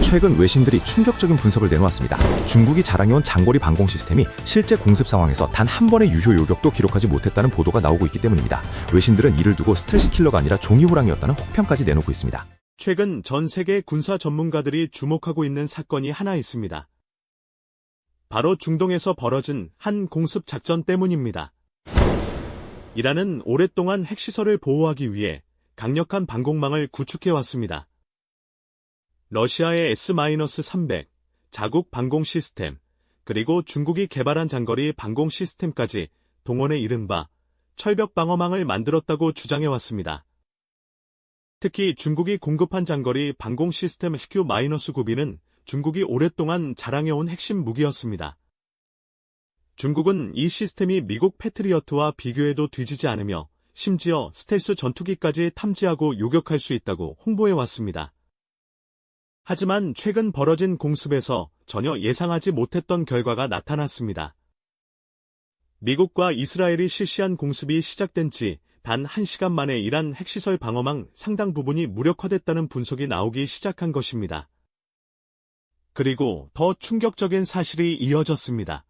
최근 외신들이 충격적인 분석을 내놓았습니다. 중국이 자랑해온 장거리 방공 시스템이 실제 공습 상황에서 단 한 번의 유효 요격도 기록하지 못했다는 보도가 나오고 있기 때문입니다. 외신들은 이를 두고 스텔스 킬러가 아니라 종이호랑이였다는 혹평까지 내놓고 있습니다. 최근 전 세계 군사 전문가들이 주목하고 있는 사건이 하나 있습니다. 바로 중동에서 벌어진 한 공습 작전 때문입니다. 이란은 오랫동안 핵시설을 보호하기 위해 강력한 방공망을 구축해왔습니다. 러시아의 S-300 자국 방공 시스템, 그리고 중국이 개발한 장거리 방공 시스템까지 동원해 이른바 철벽 방어망을 만들었다고 주장해왔습니다. 특히 중국이 공급한 장거리 방공 시스템 HQ-9B는 중국이 오랫동안 자랑해온 핵심 무기였습니다. 중국은 이 시스템이 미국 패트리어트와 비교해도 뒤지지 않으며 심지어 스텔스 전투기까지 탐지하고 요격할 수 있다고 홍보해왔습니다. 하지만 최근 벌어진 공습에서 전혀 예상하지 못했던 결과가 나타났습니다. 미국과 이스라엘이 실시한 공습이 시작된 지 단 1시간 만에 이란 핵시설 방어망 상당 부분이 무력화됐다는 분석이 나오기 시작한 것입니다. 그리고 더 충격적인 사실이 이어졌습니다.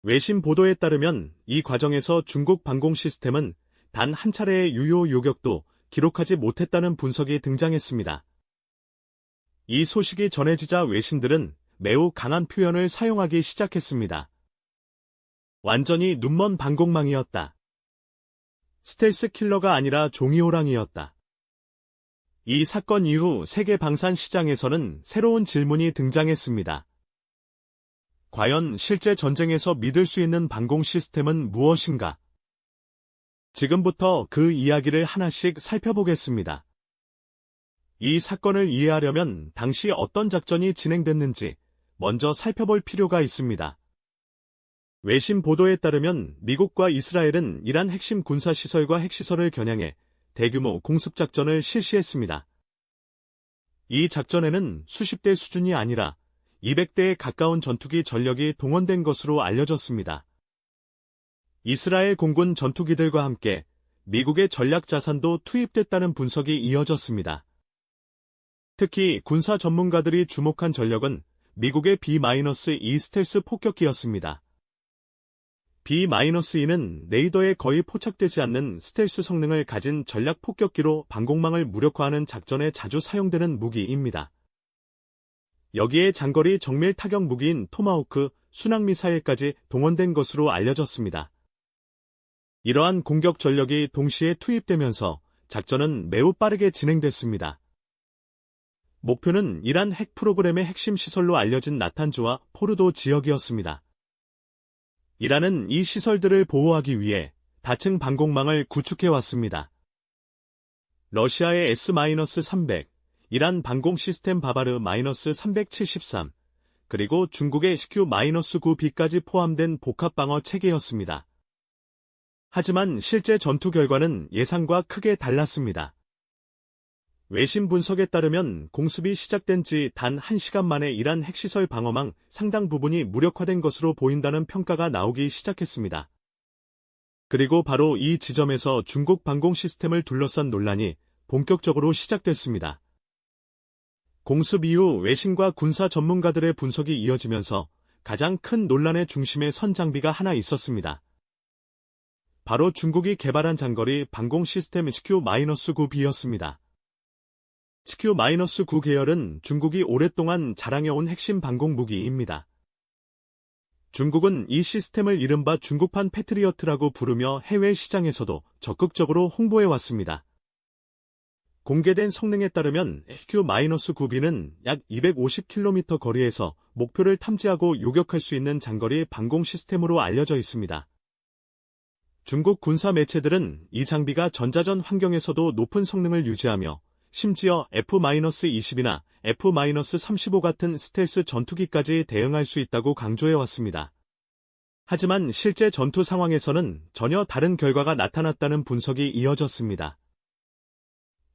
외신 보도에 따르면 이 과정에서 중국 방공 시스템은 단 한 차례의 유효 요격도 기록하지 못했다는 분석이 등장했습니다. 이 소식이 전해지자 외신들은 매우 강한 표현을 사용하기 시작했습니다. 완전히 눈먼 방공망이었다. 스텔스 킬러가 아니라 종이호랑이였다. 이 사건 이후 세계 방산 시장에서는 새로운 질문이 등장했습니다. 과연 실제 전쟁에서 믿을 수 있는 방공 시스템은 무엇인가? 지금부터 그 이야기를 하나씩 살펴보겠습니다. 이 사건을 이해하려면 당시 어떤 작전이 진행됐는지 먼저 살펴볼 필요가 있습니다. 외신 보도에 따르면 미국과 이스라엘은 이란 핵심 군사시설과 핵시설을 겨냥해 대규모 공습작전을 실시했습니다. 이 작전에는 수십 대 수준이 아니라 200대에 가까운 전투기 전력이 동원된 것으로 알려졌습니다. 이스라엘 공군 전투기들과 함께 미국의 전략 자산도 투입됐다는 분석이 이어졌습니다. 특히 군사 전문가들이 주목한 전력은 미국의 B-2 스텔스 폭격기였습니다. B-2는 레이더에 거의 포착되지 않는 스텔스 성능을 가진 전략 폭격기로 방공망을 무력화하는 작전에 자주 사용되는 무기입니다. 여기에 장거리 정밀 타격 무기인 토마호크 순항미사일까지 동원된 것으로 알려졌습니다. 이러한 공격 전력이 동시에 투입되면서 작전은 매우 빠르게 진행됐습니다. 목표는 이란 핵 프로그램의 핵심 시설로 알려진 나탄즈와 포르도 지역이었습니다. 이란은 이 시설들을 보호하기 위해 다층 방공망을 구축해왔습니다. 러시아의 S-300, 이란 방공 시스템 바바르-373, 그리고 중국의 HQ-9B까지 포함된 복합방어 체계였습니다. 하지만 실제 전투 결과는 예상과 크게 달랐습니다. 외신 분석에 따르면 공습이 시작된 지 단 1시간 만에 이란 핵시설 방어망 상당 부분이 무력화된 것으로 보인다는 평가가 나오기 시작했습니다. 그리고 바로 이 지점에서 중국 방공 시스템을 둘러싼 논란이 본격적으로 시작됐습니다. 공습 이후 외신과 군사 전문가들의 분석이 이어지면서 가장 큰 논란의 중심에 선 장비가 하나 있었습니다. 바로 중국이 개발한 장거리 방공 시스템 HQ-9B였습니다. HQ-9 계열은 중국이 오랫동안 자랑해온 핵심 방공 무기입니다. 중국은 이 시스템을 이른바 중국판 패트리어트라고 부르며 해외 시장에서도 적극적으로 홍보해왔습니다. 공개된 성능에 따르면 HQ-9B는 약 250km 거리에서 목표를 탐지하고 요격할 수 있는 장거리 방공 시스템으로 알려져 있습니다. 중국 군사 매체들은 이 장비가 전자전 환경에서도 높은 성능을 유지하며 심지어 F-20이나 F-35 같은 스텔스 전투기까지 대응할 수 있다고 강조해왔습니다. 하지만 실제 전투 상황에서는 전혀 다른 결과가 나타났다는 분석이 이어졌습니다.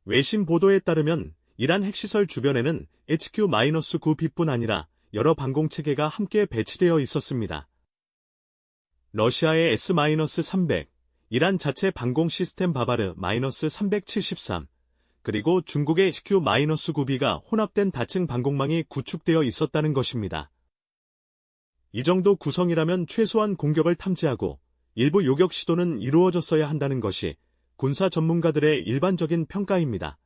외신 보도에 따르면 이란 핵시설 주변에는 HQ-9B뿐 아니라 여러 방공체계가 함께 배치되어 있었습니다. 러시아의 S-300, 이란 자체 방공 시스템 바바르-373, 그리고 중국의 HQ-9B가 혼합된 다층 방공망이 구축되어 있었다는 것입니다. 이 정도 구성이라면 최소한 공격을 탐지하고 일부 요격 시도는 이루어졌어야 한다는 것이 군사 전문가들의 일반적인 평가입니다.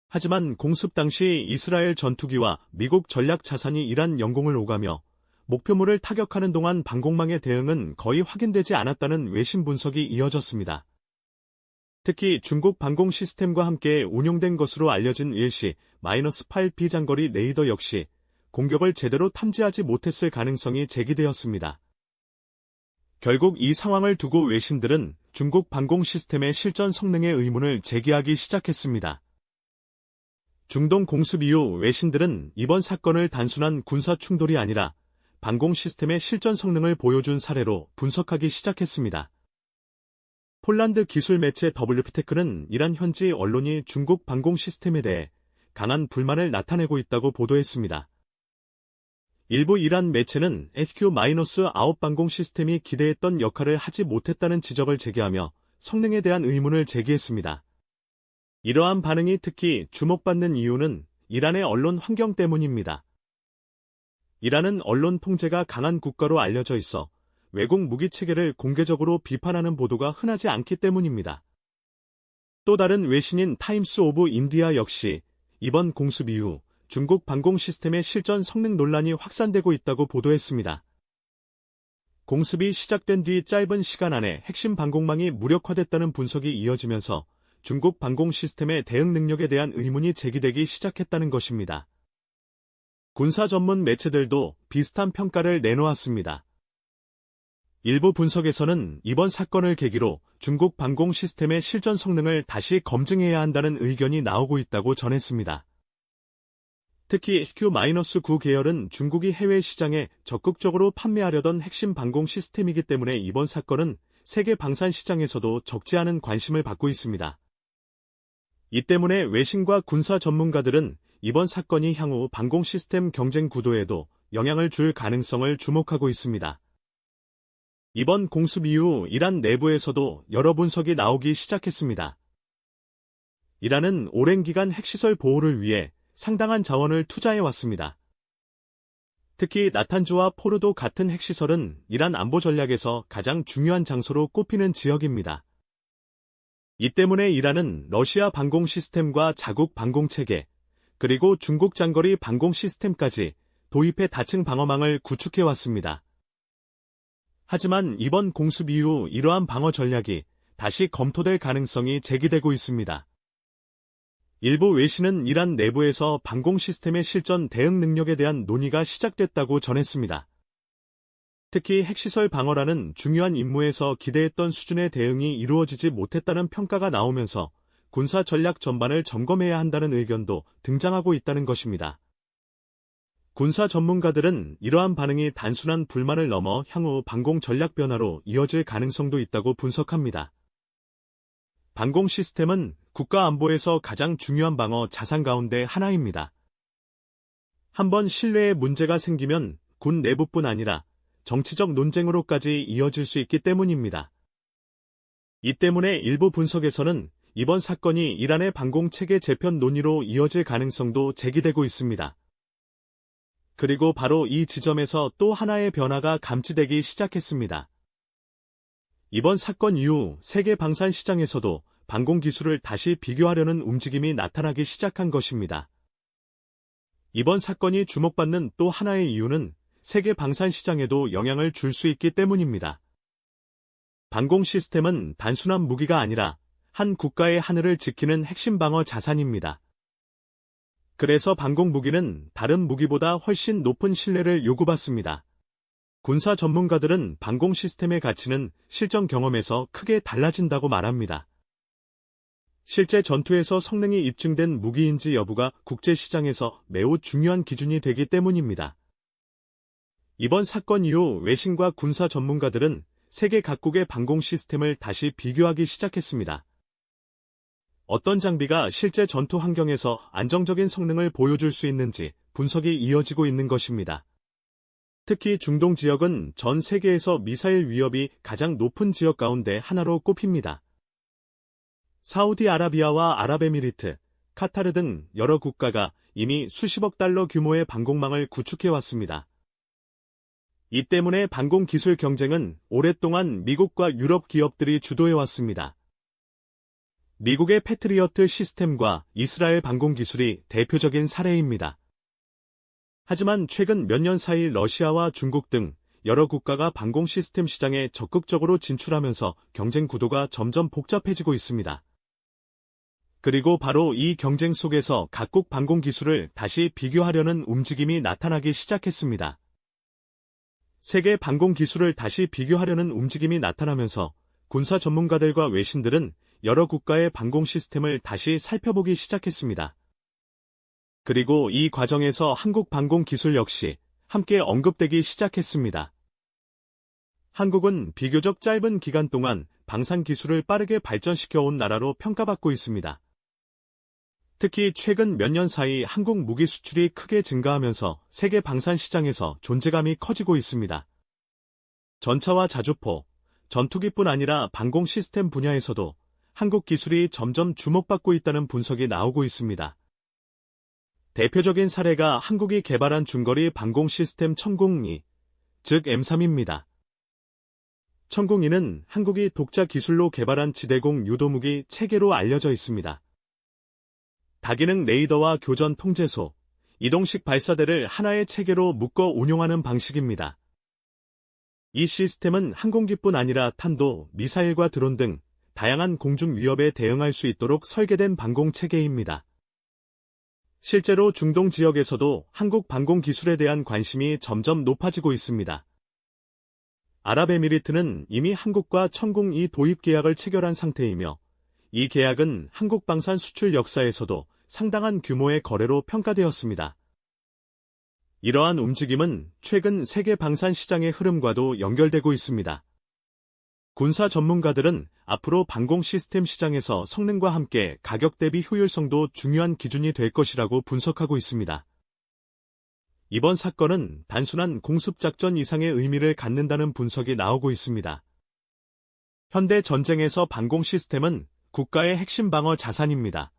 하지만 공습 당시 이스라엘 전투기와 미국 전략 자산이 이란 영공을 오가며 목표물을 타격하는 동안 방공망의 대응은 거의 확인되지 않았다는 외신 분석이 이어졌습니다. 특히 중국 방공 시스템과 함께 운용된 것으로 알려진 일시-8B 장거리 레이더 역시 공격을 제대로 탐지하지 못했을 가능성이 제기되었습니다. 결국 이 상황을 두고 외신들은 중국 방공 시스템의 실전 성능의 의문을 제기하기 시작했습니다. 중동 공습 이후 외신들은 이번 사건을 단순한 군사 충돌이 아니라 방공 시스템의 실전 성능을 보여준 사례로 분석하기 시작했습니다. 폴란드 기술 매체 WP테크는 이란 현지 언론이 중국 방공 시스템에 대해 강한 불만을 나타내고 있다고 보도했습니다. 일부 이란 매체는 HQ-9 방공 시스템이 기대했던 역할을 하지 못했다는 지적을 제기하며 성능에 대한 의문을 제기했습니다. 이러한 반응이 특히 주목받는 이유는 이란의 언론 환경 때문입니다. 이란은 언론 통제가 강한 국가로 알려져 있어 외국 무기 체계를 공개적으로 비판하는 보도가 흔하지 않기 때문입니다. 또 다른 외신인 타임스 오브 인디아 역시 이번 공습 이후 중국 방공 시스템의 실전 성능 논란이 확산되고 있다고 보도했습니다. 공습이 시작된 뒤 짧은 시간 안에 핵심 방공망이 무력화됐다는 분석이 이어지면서 중국 방공 시스템의 대응 능력에 대한 의문이 제기되기 시작했다는 것입니다. 군사 전문 매체들도 비슷한 평가를 내놓았습니다. 일부 분석에서는 이번 사건을 계기로 중국 방공 시스템의 실전 성능을 다시 검증해야 한다는 의견이 나오고 있다고 전했습니다. 특히 HQ-9 계열은 중국이 해외 시장에 적극적으로 판매하려던 핵심 방공 시스템이기 때문에 이번 사건은 세계 방산 시장에서도 적지 않은 관심을 받고 있습니다. 이 때문에 외신과 군사 전문가들은 이번 사건이 향후 방공 시스템 경쟁 구도에도 영향을 줄 가능성을 주목하고 있습니다. 이번 공습 이후 이란 내부에서도 여러 분석이 나오기 시작했습니다. 이란은 오랜 기간 핵시설 보호를 위해 상당한 자원을 투자해왔습니다. 특히 나탄주와 포르도 같은 핵시설은 이란 안보 전략에서 가장 중요한 장소로 꼽히는 지역입니다. 이 때문에 이란은 러시아 방공 시스템과 자국 방공 체계, 그리고 중국 장거리 방공 시스템까지 도입해 다층 방어망을 구축해왔습니다. 하지만 이번 공습 이후 이러한 방어 전략이 다시 검토될 가능성이 제기되고 있습니다. 일부 외신은 이란 내부에서 방공 시스템의 실전 대응 능력에 대한 논의가 시작됐다고 전했습니다. 특히 핵시설 방어라는 중요한 임무에서 기대했던 수준의 대응이 이루어지지 못했다는 평가가 나오면서 군사 전략 전반을 점검해야 한다는 의견도 등장하고 있다는 것입니다. 군사 전문가들은 이러한 반응이 단순한 불만을 넘어 향후 방공 전략 변화로 이어질 가능성도 있다고 분석합니다. 방공 시스템은 국가 안보에서 가장 중요한 방어 자산 가운데 하나입니다. 한번 신뢰에 문제가 생기면 군 내부뿐 아니라 정치적 논쟁으로까지 이어질 수 있기 때문입니다. 이 때문에 일부 분석에서는 이번 사건이 이란의 방공 체계 재편 논의로 이어질 가능성도 제기되고 있습니다. 그리고 바로 이 지점에서 또 하나의 변화가 감지되기 시작했습니다. 이번 사건 이후 세계 방산 시장에서도 방공 기술을 다시 비교하려는 움직임이 나타나기 시작한 것입니다. 이번 사건이 주목받는 또 하나의 이유는 세계 방산 시장에도 영향을 줄 수 있기 때문입니다. 방공 시스템은 단순한 무기가 아니라 한 국가의 하늘을 지키는 핵심 방어 자산입니다. 그래서 방공 무기는 다른 무기보다 훨씬 높은 신뢰를 요구받습니다. 군사 전문가들은 방공 시스템의 가치는 실전 경험에서 크게 달라진다고 말합니다. 실제 전투에서 성능이 입증된 무기인지 여부가 국제시장에서 매우 중요한 기준이 되기 때문입니다. 이번 사건 이후 외신과 군사 전문가들은 세계 각국의 방공 시스템을 다시 비교하기 시작했습니다. 어떤 장비가 실제 전투 환경에서 안정적인 성능을 보여줄 수 있는지 분석이 이어지고 있는 것입니다. 특히 중동 지역은 전 세계에서 미사일 위협이 가장 높은 지역 가운데 하나로 꼽힙니다. 사우디아라비아와 아랍에미리트, 카타르 등 여러 국가가 이미 수십억 달러 규모의 방공망을 구축해왔습니다. 이 때문에 방공기술 경쟁은 오랫동안 미국과 유럽 기업들이 주도해왔습니다. 미국의 패트리어트 시스템과 이스라엘 방공기술이 대표적인 사례입니다. 하지만 최근 몇 년 사이 러시아와 중국 등 여러 국가가 방공 시스템 시장에 적극적으로 진출하면서 경쟁 구도가 점점 복잡해지고 있습니다. 그리고 바로 이 경쟁 속에서 각국 방공 기술을 다시 비교하려는 움직임이 나타나기 시작했습니다. 세계 방공 기술을 다시 비교하려는 움직임이 나타나면서 군사 전문가들과 외신들은 여러 국가의 방공 시스템을 다시 살펴보기 시작했습니다. 그리고 이 과정에서 한국 방공 기술 역시 함께 언급되기 시작했습니다. 한국은 비교적 짧은 기간 동안 방산 기술을 빠르게 발전시켜온 나라로 평가받고 있습니다. 특히 최근 몇 년 사이 한국 무기 수출이 크게 증가하면서 세계 방산 시장에서 존재감이 커지고 있습니다. 전차와 자주포, 전투기뿐 아니라 방공 시스템 분야에서도 한국 기술이 점점 주목받고 있다는 분석이 나오고 있습니다. 대표적인 사례가 한국이 개발한 중거리 방공 시스템 천궁2, 즉 M3입니다. 천궁2는 한국이 독자 기술로 개발한 지대공 유도무기 체계로 알려져 있습니다. 다기능 레이더와 교전 통제소, 이동식 발사대를 하나의 체계로 묶어 운용하는 방식입니다. 이 시스템은 항공기뿐 아니라 탄도, 미사일과 드론 등 다양한 공중 위협에 대응할 수 있도록 설계된 방공 체계입니다. 실제로 중동 지역에서도 한국 방공 기술에 대한 관심이 점점 높아지고 있습니다. 아랍에미리트는 이미 한국과 천궁2 도입 계약을 체결한 상태이며 이 계약은 한국 방산 수출 역사에서도 상당한 규모의 거래로 평가되었습니다. 이러한 움직임은 최근 세계 방산 시장의 흐름과도 연결되고 있습니다. 군사 전문가들은 앞으로 방공 시스템 시장에서 성능과 함께 가격 대비 효율성도 중요한 기준이 될 것이라고 분석하고 있습니다. 이번 사건은 단순한 공습작전 이상의 의미를 갖는다는 분석이 나오고 있습니다. 현대 전쟁에서 방공 시스템은 국가의 핵심 방어 자산입니다.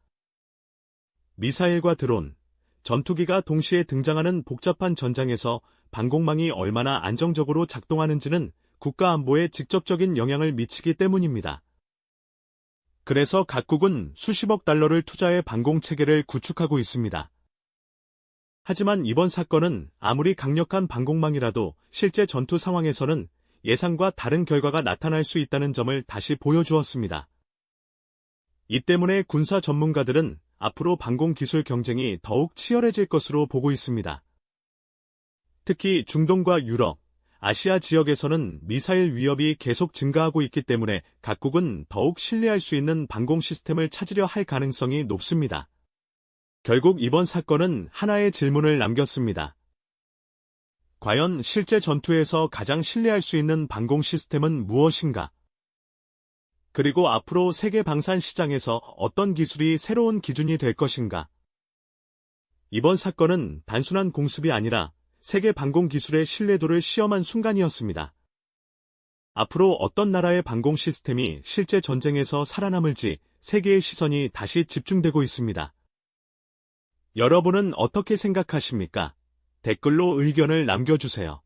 미사일과 드론, 전투기가 동시에 등장하는 복잡한 전장에서 방공망이 얼마나 안정적으로 작동하는지는 국가 안보에 직접적인 영향을 미치기 때문입니다. 그래서 각국은 수십억 달러를 투자해 방공체계를 구축하고 있습니다. 하지만 이번 사건은 아무리 강력한 방공망이라도 실제 전투 상황에서는 예상과 다른 결과가 나타날 수 있다는 점을 다시 보여주었습니다. 이 때문에 군사 전문가들은 앞으로 방공 기술 경쟁이 더욱 치열해질 것으로 보고 있습니다. 특히 중동과 유럽, 아시아 지역에서는 미사일 위협이 계속 증가하고 있기 때문에 각국은 더욱 신뢰할 수 있는 방공 시스템을 찾으려 할 가능성이 높습니다. 결국 이번 사건은 하나의 질문을 남겼습니다. 과연 실제 전투에서 가장 신뢰할 수 있는 방공 시스템은 무엇인가? 그리고 앞으로 세계 방산 시장에서 어떤 기술이 새로운 기준이 될 것인가? 이번 사건은 단순한 공습이 아니라 세계 방공 기술의 신뢰도를 시험한 순간이었습니다. 앞으로 어떤 나라의 방공 시스템이 실제 전쟁에서 살아남을지 세계의 시선이 다시 집중되고 있습니다. 여러분은 어떻게 생각하십니까? 댓글로 의견을 남겨주세요.